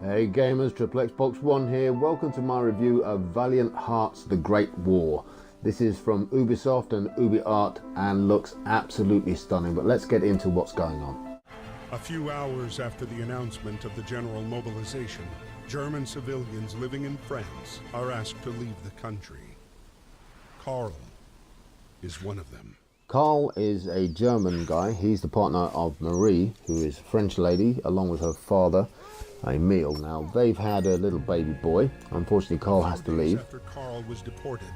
Hey gamers, XXXBoXone here. Welcome to my review of Valiant Hearts: The Great War. This is from Ubisoft and Ubiart and looks absolutely stunning, but let's get into what's going on. A few hours after the announcement of the general mobilization, German civilians living in France are asked to leave the country. Karl is one of them. Karl is a German guy. He's the partner of Marie, who is a French lady, along with her father, Emil. Now, they've had a little baby boy. Unfortunately, Karl has to leave. After Karl was deported,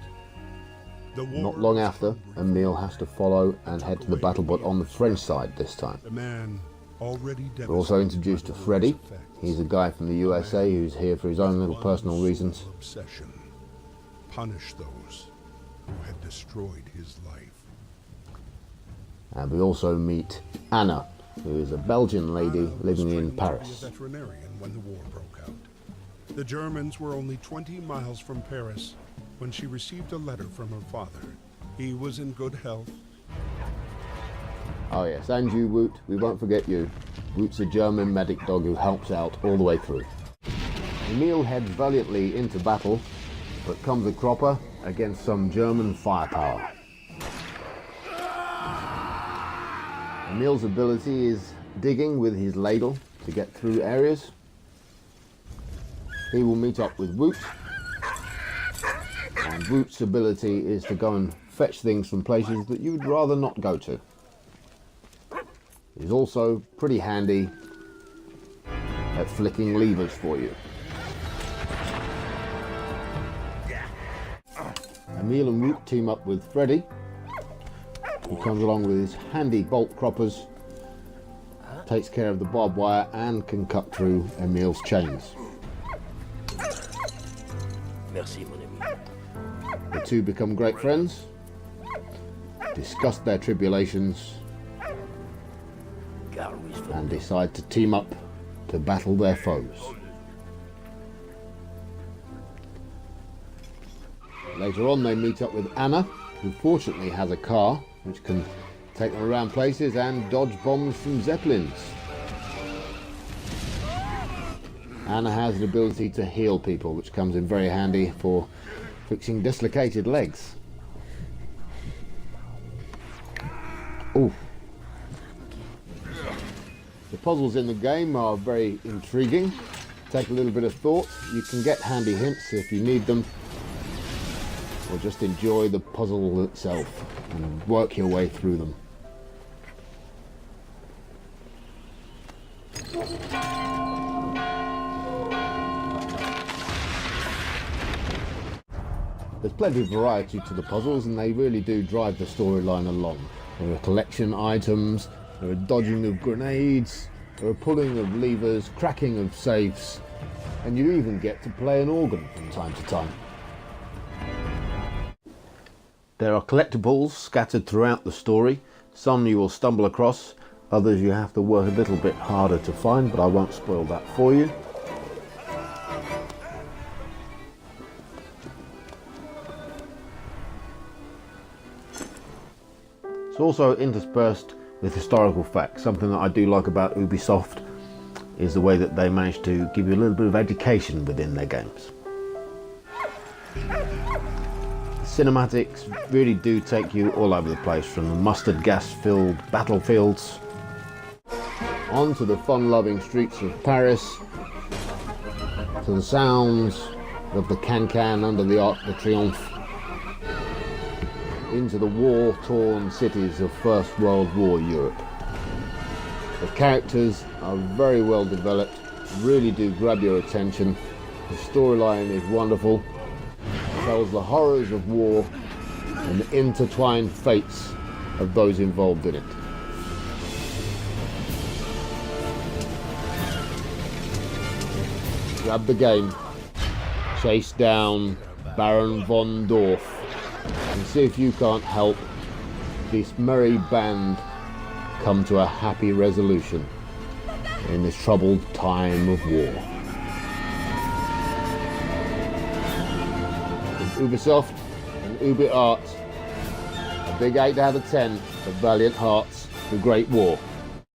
not long after, Emil has to follow and head to the battle, but on the French side this time. the man already We're also introduced to Freddy. He's a guy from the USA who's here for his own little personal reasons. Obsession. Punish those who had destroyed his life. And we also meet Anna, who is a Belgian lady living in Paris. A veterinarian when the war broke out. The Germans were only 20 miles from Paris when she received a letter from her father. He was in good health. Oh yes, and you, Woot. We won't forget you. Woot's a German medic dog who helps out all the way through. Emil heads valiantly into battle, but comes a cropper against some German firepower. Emil's ability is digging with his ladle to get through areas. He will meet up with Woot, and Woot's ability is to go and fetch things from places that you would rather not go to. He's also pretty handy at flicking levers for you. Emil and Woot team up with Freddy, who comes along with his handy bolt croppers, takes care of the barbed wire and can cut through Emil's chains. Merci, mon ami. The two become great friends, discuss their tribulations, and decide to team up to battle their foes. Later on they meet up with Anna, who fortunately has a car which can take them around places and dodge bombs from zeppelins. Anna has the ability to heal people, which comes in very handy for fixing dislocated legs. Ooh. The puzzles in the game are very intriguing. Take a little bit of thought. You can get handy hints if you need them, or just enjoy the puzzle itself and work your way through them. There's plenty of variety to the puzzles, and they really do drive the storyline along. There are collection items, there are dodging of grenades, there are pulling of levers, cracking of safes, and you even get to play an organ from time to time. There are collectibles scattered throughout the story. Some you will stumble across, others you have to work a little bit harder to find, but I won't spoil that for you. It's also interspersed with historical facts. Something that I do like about Ubisoft is the way that they manage to give you a little bit of education within their games. Cinematics really do take you all over the place, from the mustard gas filled battlefields onto the fun-loving streets of Paris, to the sounds of the can-can under the Arc de Triomphe, into the war-torn cities of First World War Europe. The characters are very well developed, really do grab your attention. The storyline is wonderful. Tells the horrors of war and the intertwined fates of those involved in it. Grab the game, chase down Baron von Dorf, and see if you can't help this merry band come to a happy resolution in this troubled time of war. Ubisoft and Ubiart, a big 8 out of 10 for Valiant Hearts: The Great War.